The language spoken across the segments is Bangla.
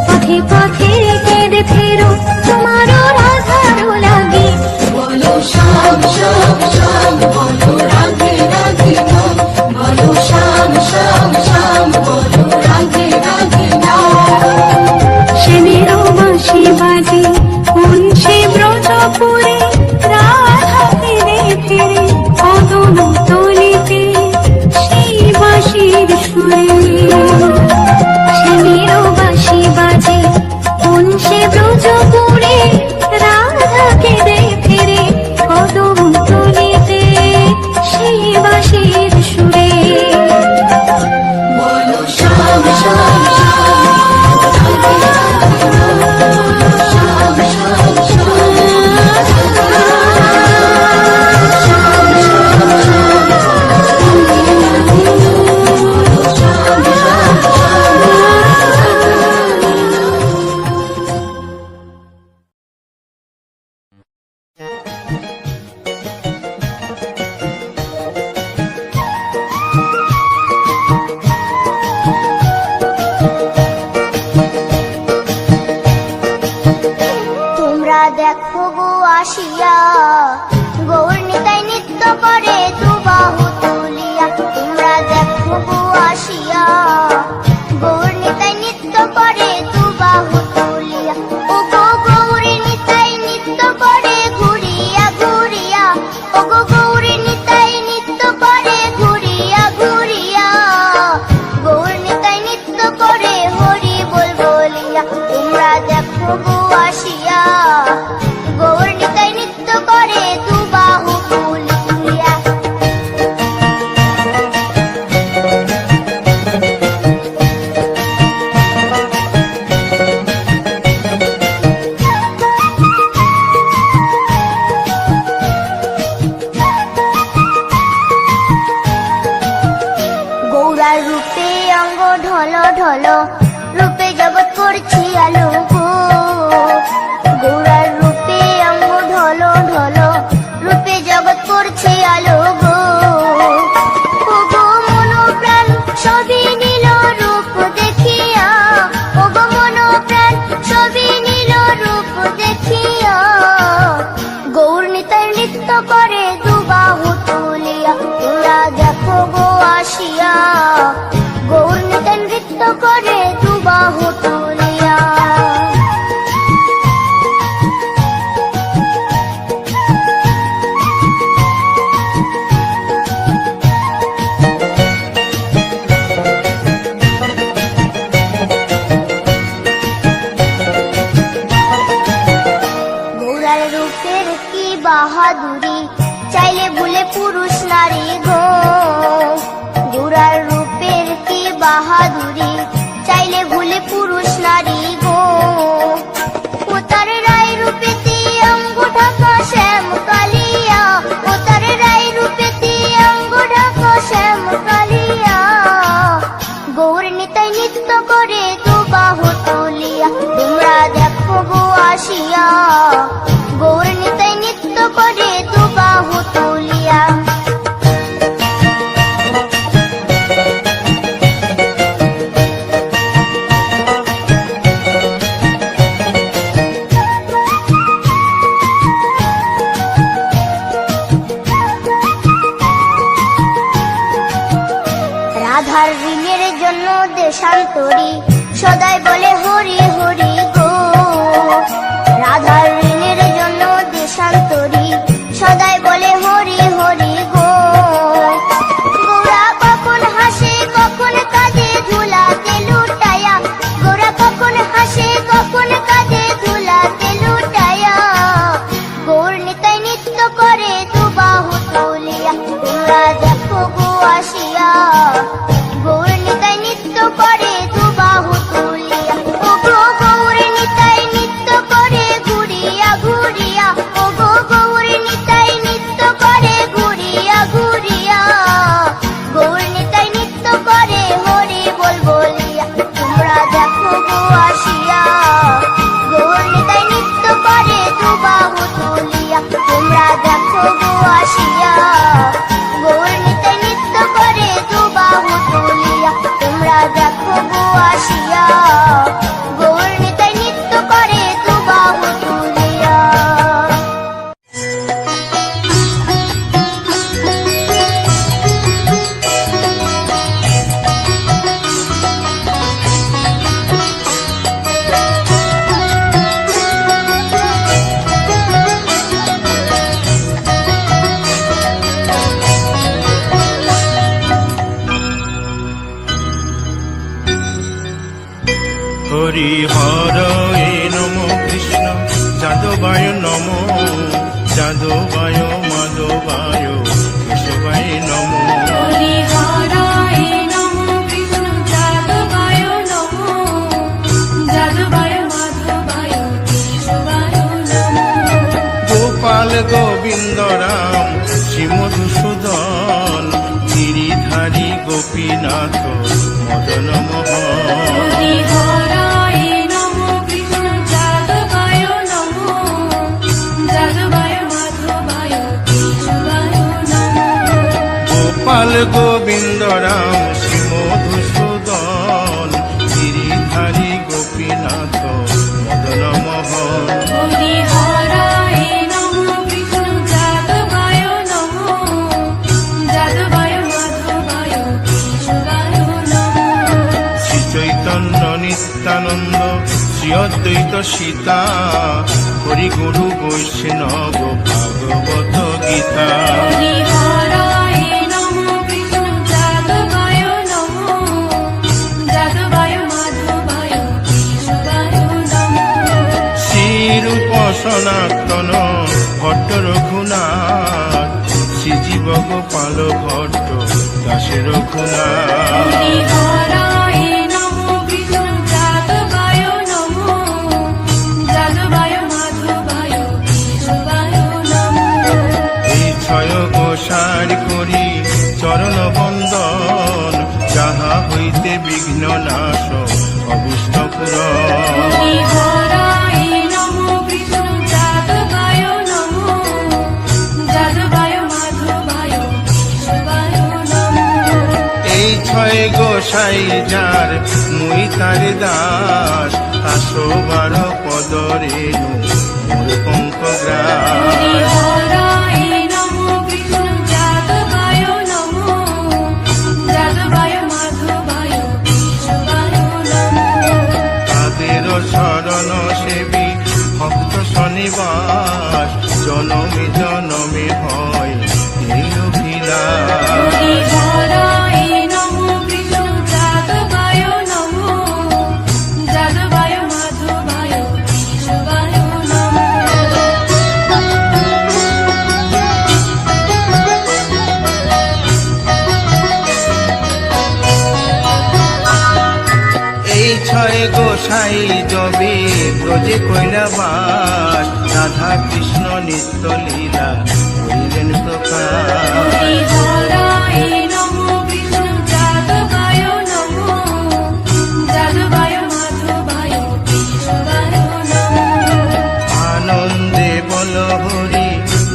পথে পথে কেঁদে ফেরো তোমারও রাধারও লাগে। বাহাদুরি, চাইলে ভুলে পুরুষ নারী গো। গোরার রূপের কি বাহাদুরি, চাইলে ভুলে পুরুষ নারী গো। ও তার রায় রূপেতে অঙ্গ ঢাকা শ্যাম কালিয়া, ও তার রায় রূপেতে অঙ্গ ঢাকা শ্যাম কালিয়া। গৌর নিতাই নৃত্য করে দু বাহু তুলিয়া, তোমরা দেখো গো আসিয়া। গৌর নিতাই নৃত্য করে দু বাহু তুলিয়া। রাধার ঋণের জন্য দেশান্তরী, সদাই বলে হরি হরি গো। রাধার ঋণের জন্য দেশান্তরী, সদাই বলে হরি হরি গো। গোরা কখন হাসে কখন কাঁদে ধুলাতে লুটায়া, গোরা কখন হাসে কখন কাঁদে ধুলাতে লুটায়া। গৌর নিতাই নৃত্য করে দু বাহু তুলিয়া, তোমরা দেখো গো আসিয়া। গৌর নিতাই নৃত্য করে দু বাহু তুলিয়া, ও গো গৌর নিতাই নৃত্য করে ঘুরিয়া ঘুরিয়া, ও গো গৌর নিতাই নৃত্য করে ঘুরিয়া ঘুরিয়া। গৌর নিতাই নৃত্য করে হরি বল বলিয়া, তোমরা দেখো গো আসিয়া। গৌর নিতাই নৃত্য করে দু বাহু তুলিয়া, তোমরা দেখো গো আসিয়া। গৌর নিতাই নৃত্য করে দু বাহু তুলিয়া, তোমরা দেখো গো আসিয়া। গৌর নিতাই নৃত্য করে দু বাহু তুলিয়া। হরি হরয়ে নম কৃষ্ণ যাদবায় নম, যাদবায় মাধবায় কেশবায় নম। হরি হরায় নমঃ কৃষ্ণ যাদবায় নমঃ, যাদবায় মাধবায় কেশবায় নমঃ। গোপাল গোবিন্দ রাম শ্রী মধুসূদন, গিরিধারী গোপীনাথ মদন মোহন। হরি হরায় নমঃ কৃষ্ণ যাদবায় নমঃ, যাদবায় মাধবায় কেশবায় নমঃ। গোপাল গোবিন্দ রাম শ্রী মধুসূদন, গিরিধারী গোপীনাথ মদন মোহন। হরি হরায় নমঃ কৃষ্ণ যাদবায় নমঃ, যাদবায় মাধবায় কেশবায় নমঃ। শ্রী চৈতন্য নিত্যানন্দ শ্রী অদ্বৈত সীতা, হরি গুরু বৈষ্ণব ভাগবত গীতা। হরি হরায় নমঃ কৃষ্ণ যাদবায় নমঃ, যাদবায় মাধবায় কেশবায় নমঃ। শ্রীরূপ সনাতন ভট্ট রঘুনাথ, শ্রীজীব গোপাল ভট্ট দাসে রঘুনাথ। হরি হরায় নমঃ কৃষ্ণ যাদবায় নমঃ, যাদবায় মাধবায় কেশবায় নমঃ। এই ছয় গোসার করি চরণ বন্দন, যাহা হইতে বিঘ্ন নাশ অবুষ্ট পুরন। হরি হরায় নমঃ কৃষ্ণ যাদবায় নমঃ, যাদবায় মাধবায় কেশবায় নমঃ। এই ছয় গোসাই যার মুই তার দাস, আসো বার পদরেণু মোর পঙ্কগ্রাস। হরি হরায় নমঃ কৃষ্ণ যাদবায় নমঃ, যাদবায় মাধবায় কেশবায় নমঃ। তাদের শরণ সেবী ভক্ত শনিবাস, জনমে জনমে হয় এই অভিলাষ। হরি হরায় নমঃ কৃষ্ণ যাদবায় নমঃ, যাদবায় মাধবায় কেশবায় নমঃ। কবি ব্রজে কইলা বাস, রাধা কৃষ্ণ নিত্য লীলা করিলেন প্রকাশ। হরি হরায় নমো কৃষ্ণ যাদবায় নমো, যাদবায় মাধবায় কেশবায় নমো। আনন্দে বল হরি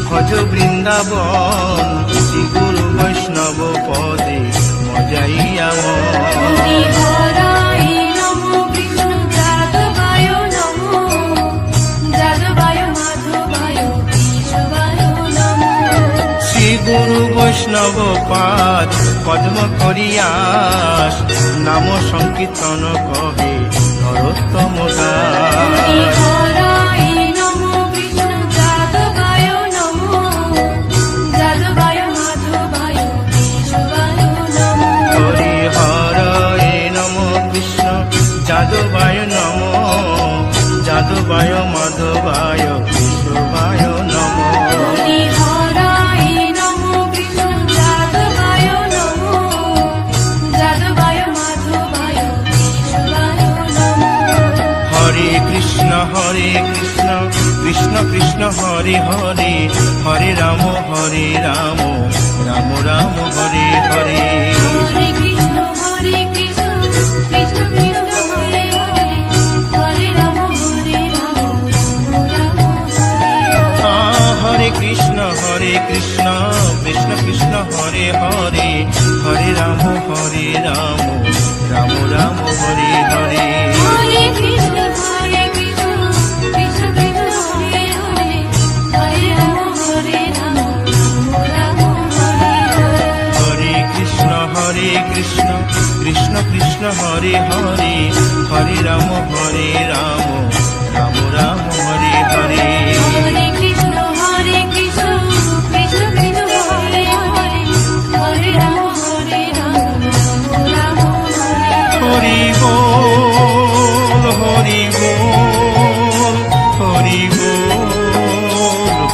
ভজ বৃন্দাবন, শ্রী গুরু বৈষ্ণব পদে মজাইয়া হরি হরায় নমো কৃষ্ণ যাদবায় নমো, যাদবায় মাধবায় কেশবায় নমো। শ্রী গুরু বৈষ্ণব পাদ পদ্ম করিয়াস, নাম সংকীর্তন কহে নরোত্তম দাস। হরি হরায় নমো কৃষ্ণ যাদবায় নমো, যাদবায় মাধবায় কেশবায় নমো। হরি হরে নম কৃষ্ণ যাদবায় নম, যাদবায় মাধবায় কেশবায় নম। হরি হরায় নমো কৃষ্ণ যাদবায় নমো, যাদবায় মাধবায় কেশবায় নমো। হরে কৃষ্ণ কৃষ্ণ কৃষ্ণ হরে হরে, হরে রাম রাম রাম হরে হরে। হরে কৃষ্ণ কৃষ্ণ কৃষ্ণ হরে হরে, হরে রাম রাম রাম হরে হরে। হরে কৃষ্ণ কৃষ্ণ কৃষ্ণ হরে হরে, হরে রাম রাম রাম হরে হরে। হরে কৃষ্ণ কৃষ্ণ কৃষ্ণ কৃষ্ণ হরে হরে, হরে রাম রাম হরে হরে। হরে কৃষ্ণ কৃষ্ণ কৃষ্ণ হরে হরে, হরে রাম রাম রাম হরে হরে। হরে কৃষ্ণ কৃষ্ণ কৃষ্ণ কৃষ্ণ হরে হরে, হরে রাম রাম হরে হরে। হরি বল হরি বল হরি বল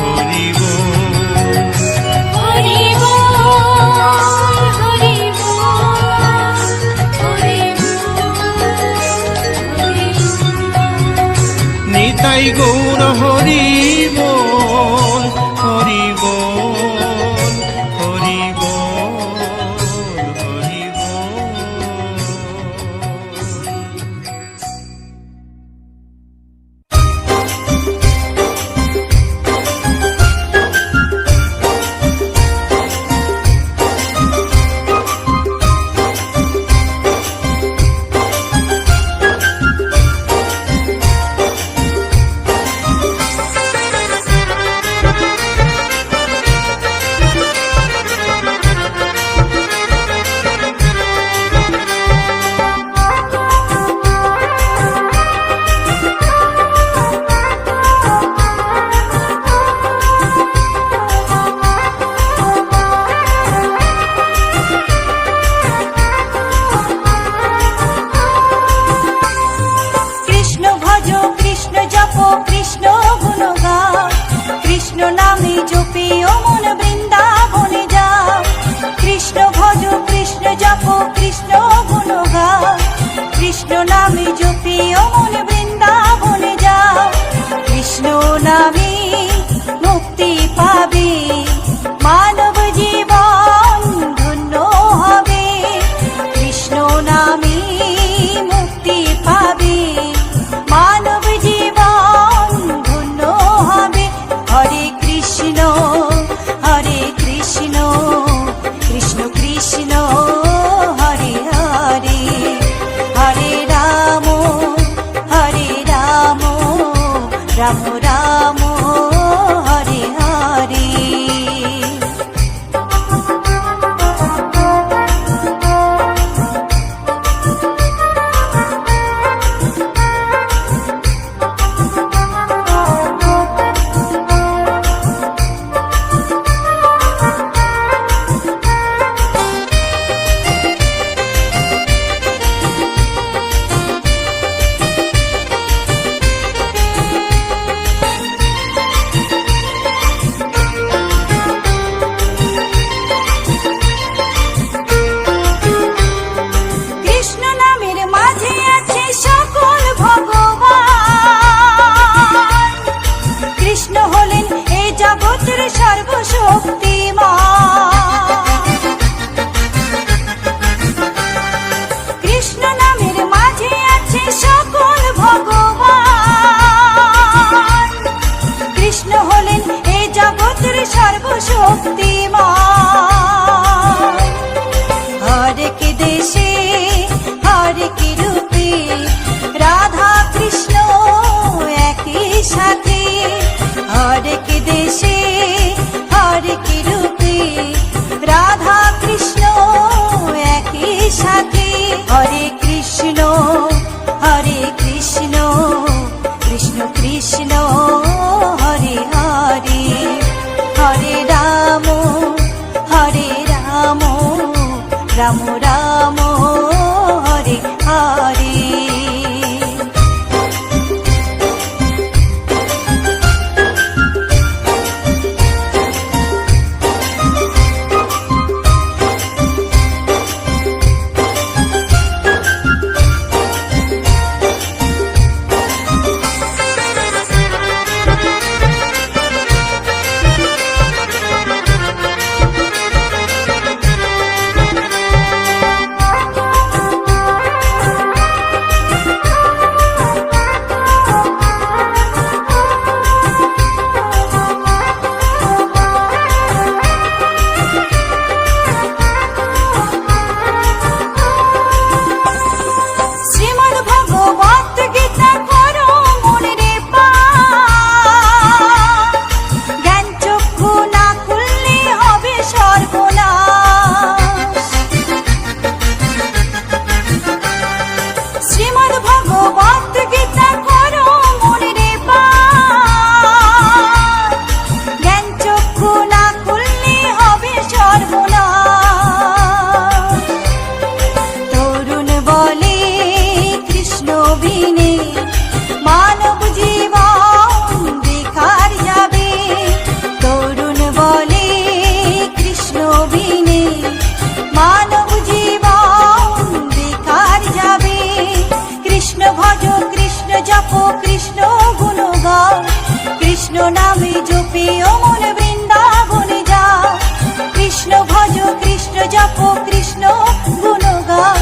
হরি বল। হরি বল হরি বল হরি বল। নিতাই গৌর হরি বল হরি বল হরি বল হরি বল। কৃষ্ণ ভজ কৃষ্ণ জপ কৃষ্ণ গুণ গাও, কৃষ্ণ নামে জপিও মন বৃন্দাবনে যাও। কৃষ্ণ ভজ কৃষ্ণ জপ কৃষ্ণ গুণ গাও, কৃষ্ণ নামে জপিও মন বৃন্দাবনে যাও। কৃষ্ণ নামে মুক্তি পাবে, মানব জীবন ধন্য হবে। কৃষ্ণ নামে মুক্তি পাবে, মানব জীবন ধন্য হবে। হরে কৃষ্ণ কৃষ্ণ কৃষ্ণ হরে হরে, হরে রাম রাম রাম হরে হরে। শ্রীমদ্ ভগবত গীতা করো মনে রে পাঠ, জ্ঞান চক্ষু না খুললে হবে সর্বনাশ। শ্রীমদ্ ভগবত গীতা করো মনে রে পাঠ, জ্ঞান চক্ষু না খুললে হবে সর্বনাশ। তরুণ বলে কৃষ্ণ বিনে মানব জীবন বেকার যাবে। তরুণ বলে কৃষ্ণ বিনে মানব জীবন বেকার যাবে। কৃষ্ণ ভজ কৃষ্ণ জপ কৃষ্ণ গুণ গাও, কৃষ্ণ নামে জপে ও মন বৃন্দাবনে যাও। কৃষ্ণ ভজ কৃষ্ণ জপ কৃষ্ণ গুণ গাও,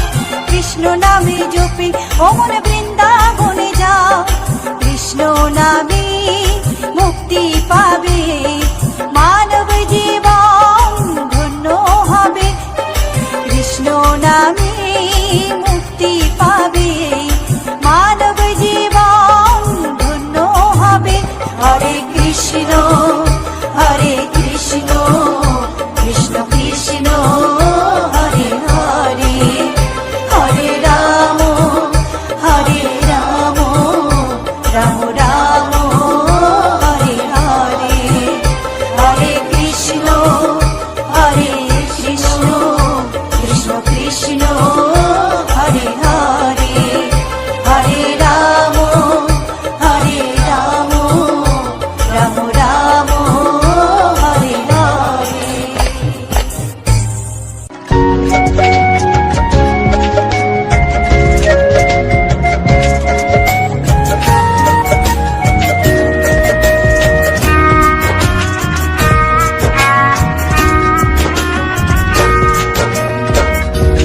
কৃষ্ণ নামে জপে ও মন বৃন্দাবনে যাও। কৃষ্ণ নামে মুক্তি পাবে, মানব জীবন ধন্য হবে। কৃষ্ণ নামে মুক্তি পাবে, মানব জীবন ধন্য হবে। হরে কৃষ্ণ হরে কৃষ্ণ কৃষ্ণ কৃষ্ণ হরে হরে, হরে রাম রাম রাম হরে হরে। হরে কৃষ্ণ কৃষ্ণ কৃষ্ণ হরে হরে, হরে রাম রাম রাম হরে হরে।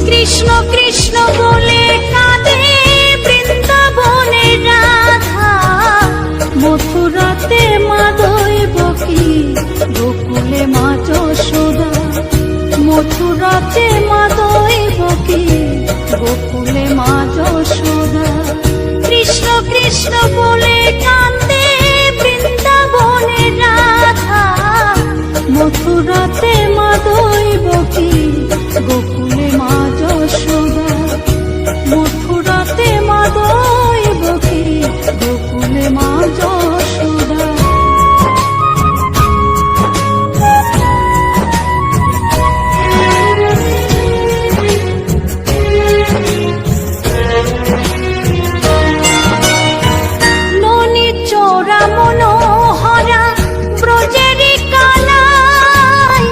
কৃষ্ণ কৃষ্ণ বলে কাঁদে বৃন্দাবনের রাধা, মথুরাতে মা দৈবকী, গোকুলে মা যশোদা। মথুরাতে মা দৈবকী, গোকুলে মা যশোদা। কৃষ্ণ কৃষ্ণ বলে কাঁদে বৃন্দাবনের রাধা, মথুরাতে মা দৈবকী, গোকুলে মা যশোদা। মথুরাতে মা দৈবকী, গোকুলে মা যশোদা। ননি চোরা মনোহরা ব্রজেরি কানাই,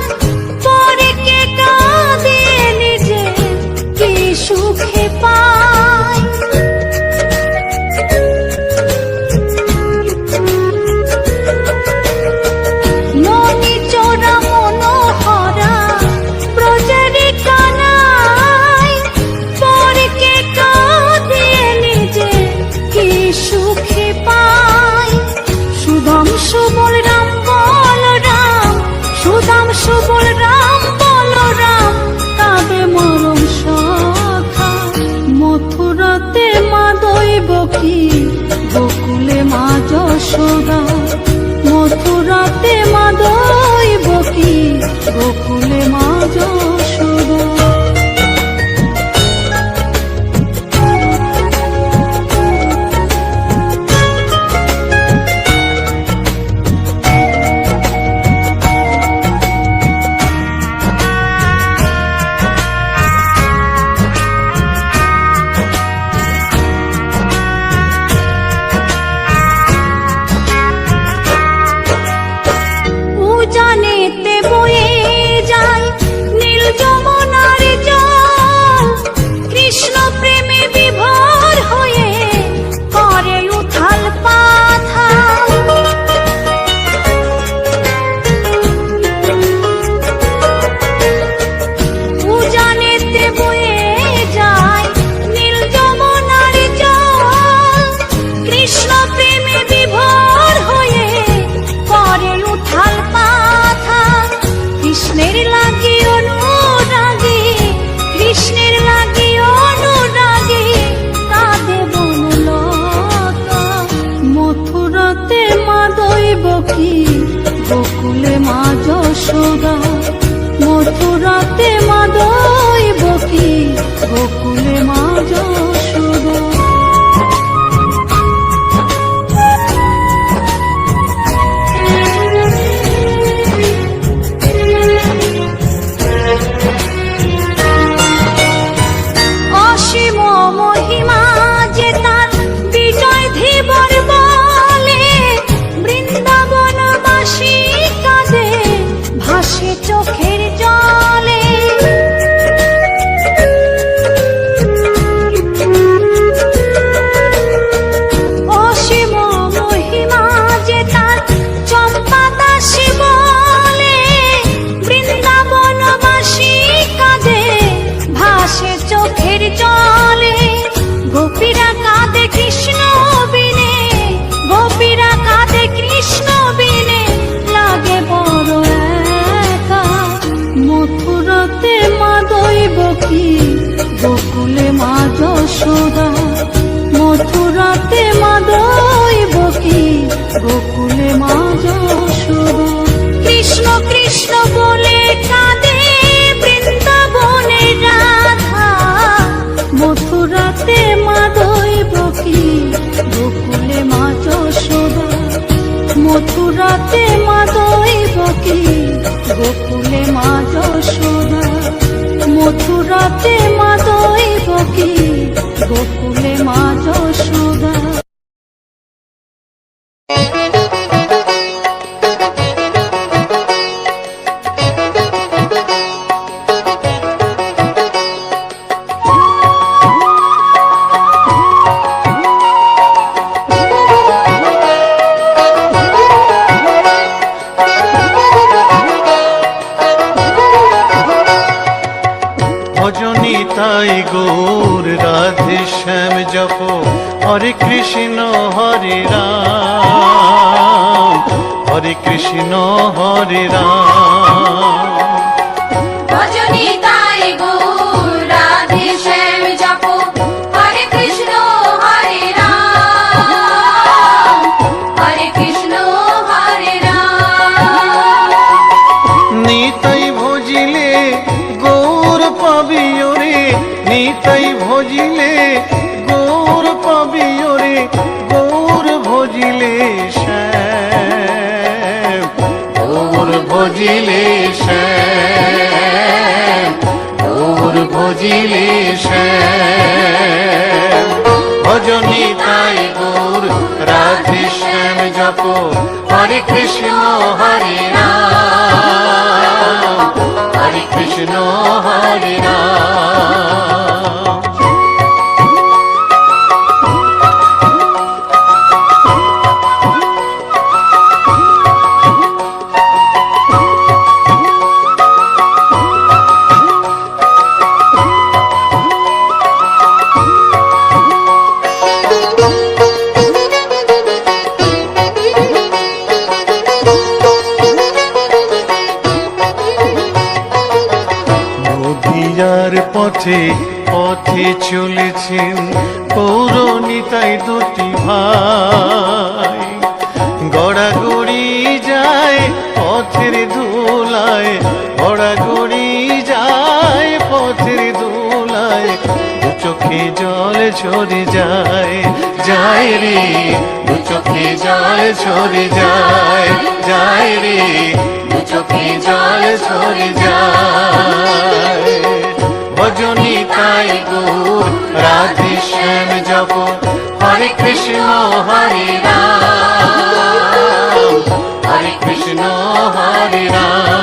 যশোদা মথুরাতে মা দৈবকী গোকুলে মা যশোদা অসীম মহিমা যে তার বিজয় ধীবর বলে বৃন্দাবনবাসী কাঁদে ভাসে চোখের জলে অসীম মহিমা যে তার চম্পা দাসী বলে বৃন্দাবনবাসী কাঁদে ভাসে চোখের জলে গোপীরা কাঁদে কৃষ্ণ বিনে গোপীরা কাঁদে কৃষ্ণ বিনে লাগে বড় একা মথুরাতে মা দৈবকী গোকুলে মা যশোদা মথুরাতে মা দৈবকী গোকুলে মা যশোদা কৃষ্ণ কৃষ্ণ বলে কাঁদে বৃন্দাবনের রাধা মথুরাতে মা দৈবকী গোকুলে মা যশোদা মথুরাতে মা দৈবকী গোকুলে মা যশোদা মথুরাতে মা দৈবকী গোকুলে মা যশোদা ভজনী তাই গৌর রাধে শ্যাম জপ হরে কৃষ্ণ হরে রাম হরে কৃষ্ণ হরে রাম ভজনী তাই গৌর রাধে শ্যাম জপো হরে কৃষ্ণ হরে রাম হরে কৃষ্ণ হরে রাম নিতাই ভজিলে গৌর পাবিও রে নিতাই ভজিলে গৌর পাবিও রে গৌর ভজিলে শ্যাম গৌর ভজিলে শ্যাম গৌর ভজিলে শ্যাম ভজনী তাই গৌর রাধে শ্যাম জপ হরে কৃষ্ণ হরে রাম হরে কৃষ্ণ হরে রাম নদিয়ার পথে পথে চলেছেন পৌরনিতাই দুটি ভাই গড়াগড়ি যায় পথের ধুলায় গড়াগড়ি যায় পথের ধুলায় দু চোখে জল ঝরে যায় যায় রে দু চোখে জল ঝরে যায় যায় রে দু চোখে জল ঝরে যায় ভজনী তাই গৌর রাধে শ্যাম জপ হরে কৃষ্ণ হরে রাম হরে কৃষ্ণ হরে রাম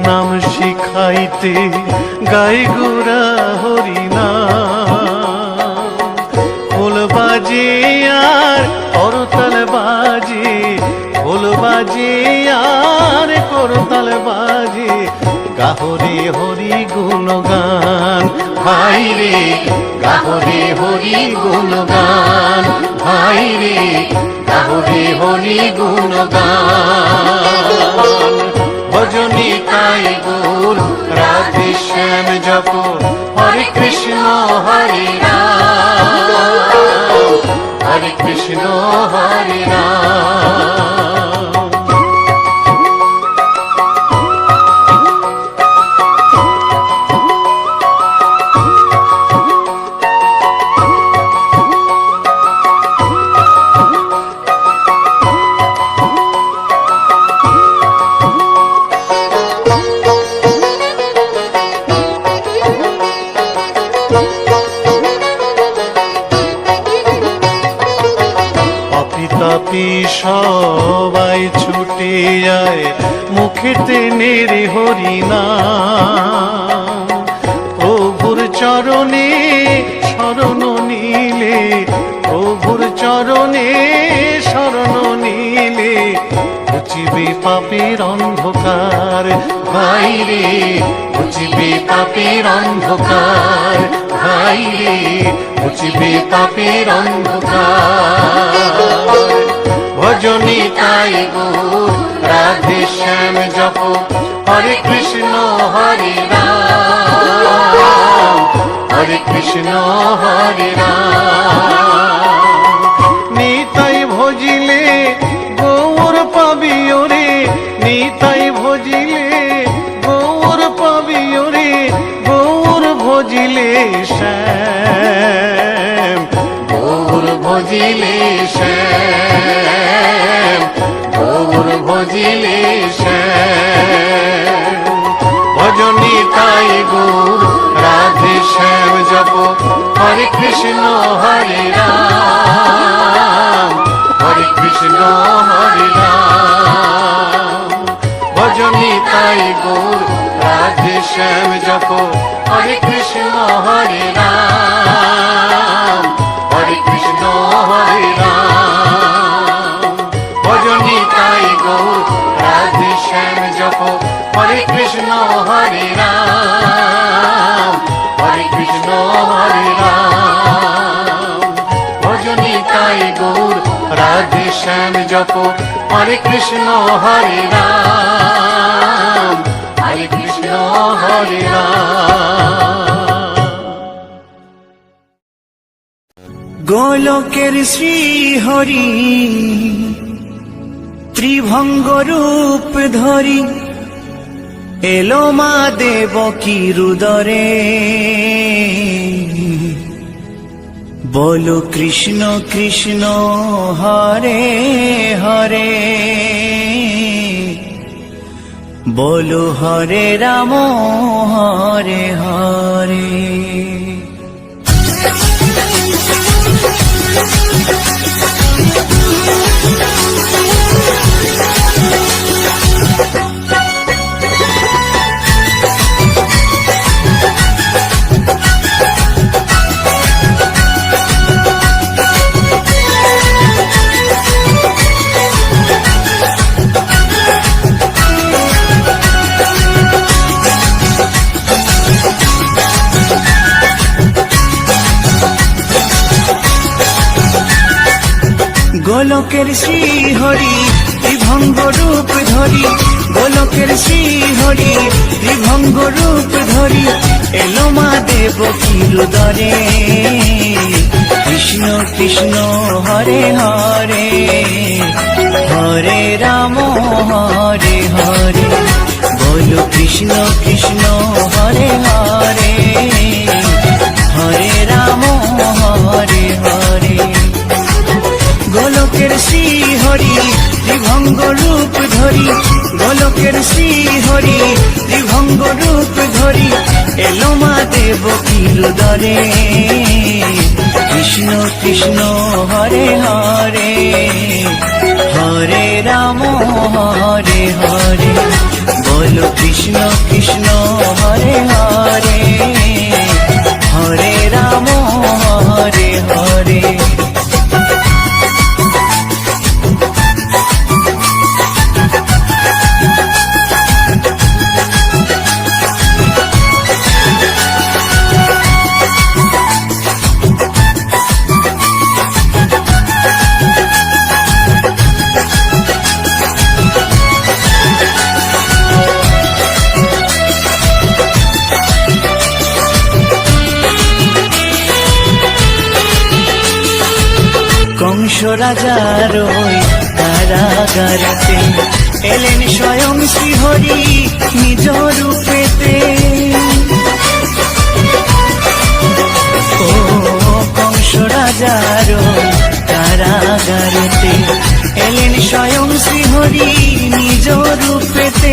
নাম শিখাইতে গাই গোরা হরিনাম খোল বাজে আর করতাল বাজে খোল বাজে আর করতাল বাজে গাহরে হরি গুণগান ভাই রে গাহরে হরি গুণগান ভাই রে গাহরে হরি গুণগান ভজনী তাই গুণ রাধে শ্যাম জপ হরে কৃষ্ণ হরে রাম হরে কৃষ্ণ হরে রাম। তাপি সবাই ছুটে যায় মুখেতে নেরে হরি নাম প্রভুর চরণে শরণ নিলে প্রভুর চরণে শরণ নিলে ঘুচিবে পাপের অন্ধকার ভাই রে ঘুচিবে পাপের অন্ধকার ভাই রে ঘুচিবে পাপের অন্ধকার ভজনী তাই গুণ রাধে শ্যাম জপ হরে কৃষ্ণ হরে রাম হরে কৃষ্ণ হরে রাম। নিতাই ভজিলে গৌর পাবি ওরে নিতাই ভজিলে গৌর পাবি ওরে গৌর ভজিলে শ্যাম গৌর ভজিলে শ্যাম গৌর ভজিলে শ্যাম ভজনী তাই গুণ রাধে শ্যাম জপ হরে কৃষ্ণ হরে রাম হরে কৃষ্ণ হরে রাম ভজনী তাই গুণ রাধে শ্যাম জপ হরে কৃষ্ণ হরে রাম হরে কৃষ্ণ হরে রাম ভজনী তাই গৌর রাধে শ্যাম জপ হরে কৃষ্ণ হরে রাম হরে কৃষ্ণ হরে রাম ভজনী তাই গৌর রাধে শ্যাম জপ হরে কৃষ্ণ হরে রাম হরে কৃষ্ণ হরে রাম। গোলকের শ্রী হরি ত্রিভঙ্গ রূপ ধরি এলো মা দেবকী রুদরে বলো কৃষ্ণ কৃষ্ণ হরে হরে বলো হরে রাম হরে হরে। গোলকের শ্রী হরি ত্রিভঙ্গ রূপ ধরি গোলকের শ্রী হরি ত্রিভঙ্গ রূপ ধরি এলো মা দেবকী রুদরে কৃষ্ণ কৃষ্ণ হরে হরে হরে রাম হরে হরে বলো কৃষ্ণ কৃষ্ণ হরে হরে হরে রাম হরে হরে। গোলকের শ্রী হরি ত্রিভঙ্গ রূপ ধরি গোলকের শ্রী হরি ত্রিভঙ্গ রূপ ধরি এলো মা দেবকী রুদরে কৃষ্ণ কৃষ্ণ হরে হরে হরে রাম হরে হরে বলো কৃষ্ণ কৃষ্ণ হরে হরে হরে রাম হরে হরে। রাজার ওই কারাগারেতে এলেন স্বয়ং শ্রীহরি নিজ রূপেতে। ও কংস রাজার ওই কারাগারেতে এলেন স্বয়ং শ্রীহরি নিজ রূপেতে।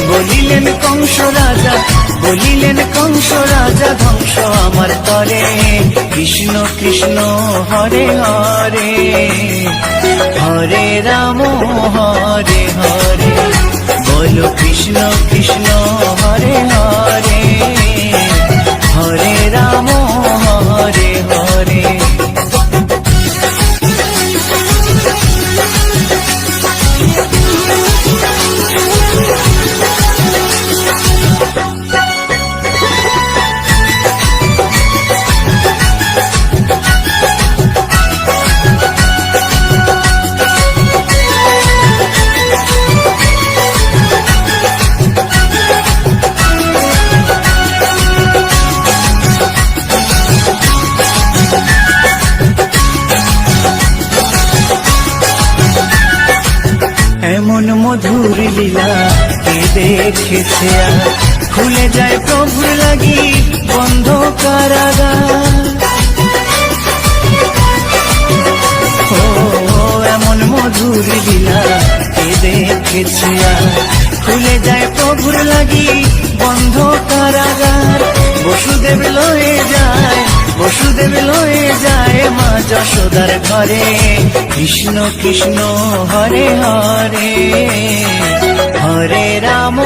বলিলেন কংস রাজা, বলিলেন কংস রাজা, ধ্বংস আমার তরে। কৃষ্ণ কৃষ্ণ হরে হরে, হরে রাম হরে হরে। বলো কৃষ্ণ কৃষ্ণ হরে হরে, হরে রাম হরে হরে। এমন মধুর লীলা কে দেখেছে আর, খুলে যায় প্রভুর লাগি বন্ধ কারাগার। ও এমন মধুর লীলা কে দেখেছে আর, খুলে যায় প্রভুর লাগি বন্ধ কারাগার। বসুদেব লয়ে যায়, বসুদেব লয়ে যায় মা যশোদার ঘরে। কৃষ্ণ কৃষ্ণ হরে হরে, হরে রাম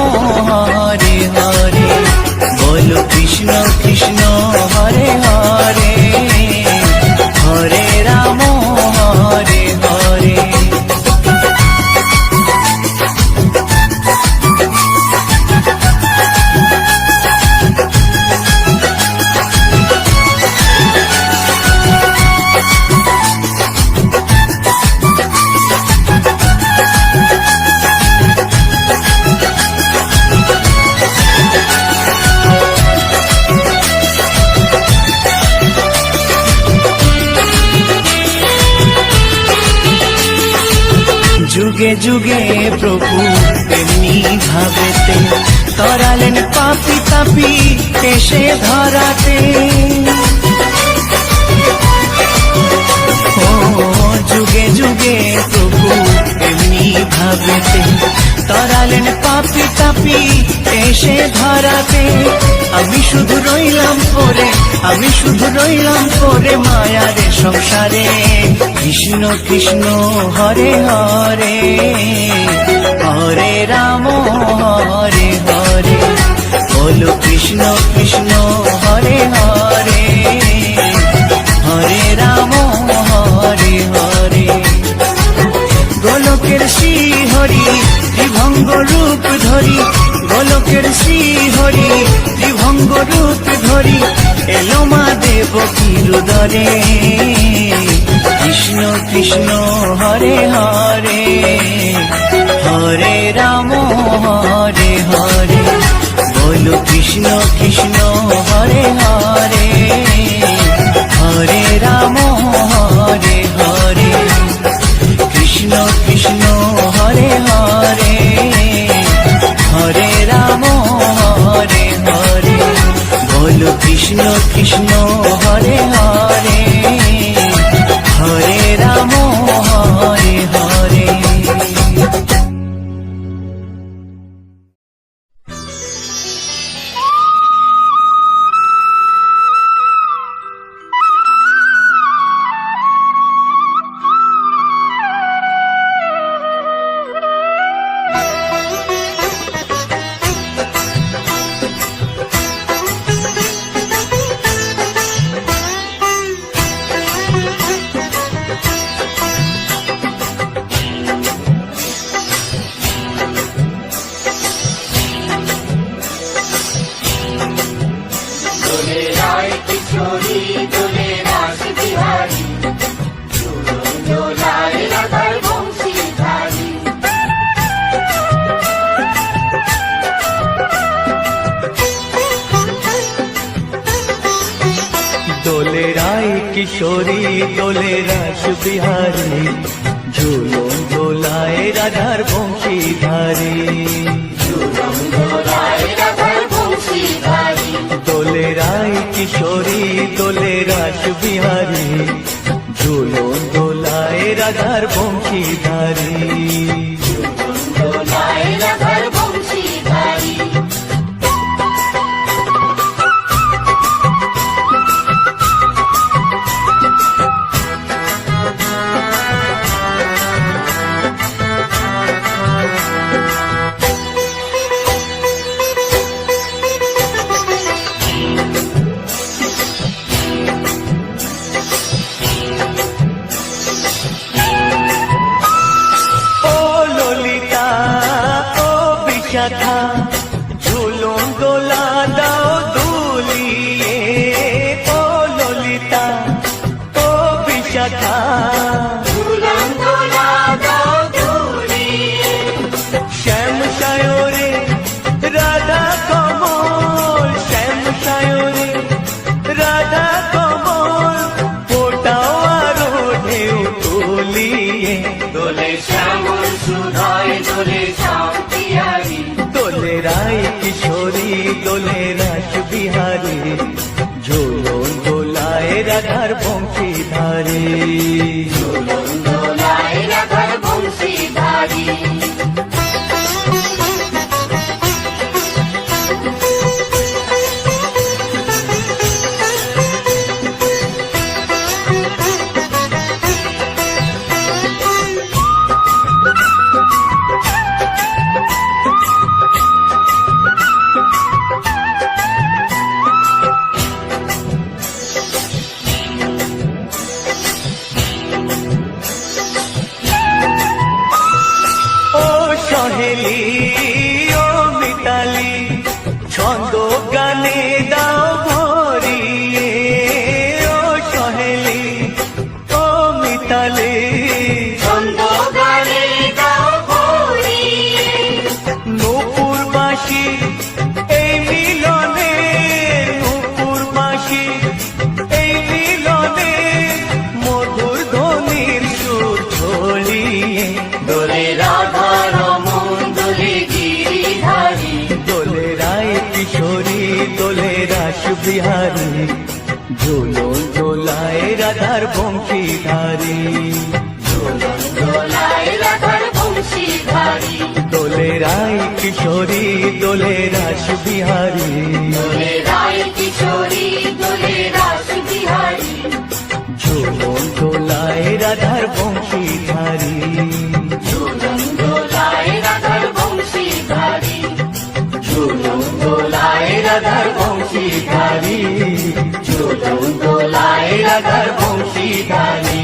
হরে হরে। বলো কৃষ্ণ কৃষ্ণ হরে হরে, হরে রাম হরে হরে। যুগে যুগে প্রভু এমনি ভাবেতে, তরালেন পাপি তাপি এসে ধরাতে। ও যুগে যুগে প্রভু এমনি ভাবেতে, তরালেন পাপি তাপি এসে ধরাতে। আমি শুধু রইলাম পরে, আমি শুধু রইলাম পরে মায়ার সংসারে। কৃষ্ণ কৃষ্ণ হরে হরে, হরে রাম হরে হরে। বলো কৃষ্ণ কৃষ্ণ হরে হরে, হরে রাম হরে হরে। গোলকের শ্রীহরি ত্রিভঙ্গ রূপ ধরি, গোলকের শ্রীহরি ত্রিভঙ্গ রূপ ধরি। এলো মা দেবকীর উদরে। কৃষ্ণ কৃষ্ণ হরে হরে, হরে রাম হরে হরে। বলো কৃষ্ণ কৃষ্ণ হরে হরে, হরে রাম হরে হরে। কৃষ্ণ কৃষ্ণ হরে হরে, হরে রাম হরে হরে। বলো কৃষ্ণ কৃষ্ণ হরে হরে, হরে রাম হরে হরে। কিশোরী দোলে রাস বিহারী ঝুলন দোলায় রাধার বংশীধারী দোলে রায় কিশোরী দোলে রাস বিহারী ঝুলন দোলায় রাধার বংশীধারী শাখা ঝুলন দোলা দাও দুলিয়ে ও ললিতা ও বিশাখা ঝুলন দোলা দাও দুলিয়ে শ্যাম সায়রে রাধা কমল শ্যাম সায়রে রাধা কমল ফোটাও আরো ঢেউ তুলিয়ে দোলে শ্যামল সুধায় দোলে শান্তিয়ারি দোলে রায় কিশোরী দোলে রাস বিহারী ঝুলন দোলায় রাধার বংশীধারী ঝুলন দোলায় রাধার বংশীধারী সহেলি ও মিতালি ছন্দ গানে দাও ভরিয়ে ও সহেলি ও মিতালি ছন্দ গানে দাও ভরিয়ে নূপুর বাঁশি এই মিলনে নূপুর বাঁশি এই মিলনে মধুর ধ্বনির সুর ছড়িয়ে দোলে রাধা দোলে রায় কিশোরী দোলে রাস বিহারী ঝুলন দোলায় রাধার বংশীধারী ঝুলন দোলায় রাধার বংশীধারী দোলে রায় কিশোরী দোলে রাস বিহারী দোলে রায় কিশোরী দোলে রাস বিহারী ঝুলন দোলায় রাধার বংশীধারী ঝুলন দোলায় রাধার বংশীধারী ঝুলন দোলায় রাধার বংশীধারী ঝুলন দোলায় রাধার বংশীধারী